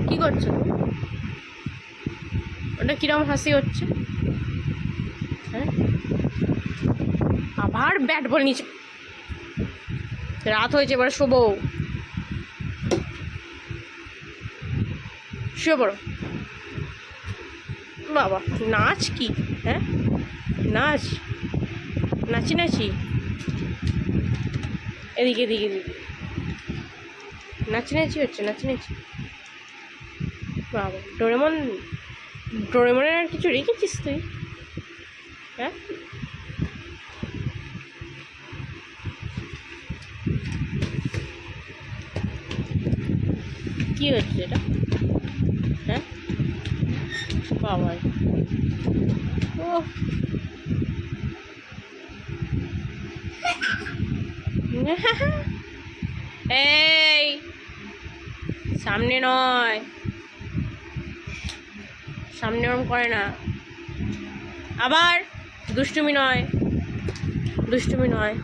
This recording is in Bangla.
কি করছো তুমি? ওটা কিরম হাসি হচ্ছে? হ্যাঁ, আবার ব্যাট বল নিচে। রাত হয়েছে, এবার শোবো। শুয়ে পড়ো। বাবা, নাচ কি? হ্যাঁ, নাচ, নাচি নাচি। এদিকে এদিকে এদিকে নাচি নাচি হচ্ছে, নাচি নাচি। বাবা, ডোরেমনের আর কিছু রেখেছিস তুই? হ্যাঁ, কি হচ্ছে এটা? হ্যাঁ বাবা, ও এই সামনে নয়, সামনে ওরম করে না। আবার দুষ্টুমি নয়, দুষ্টুমি নয়।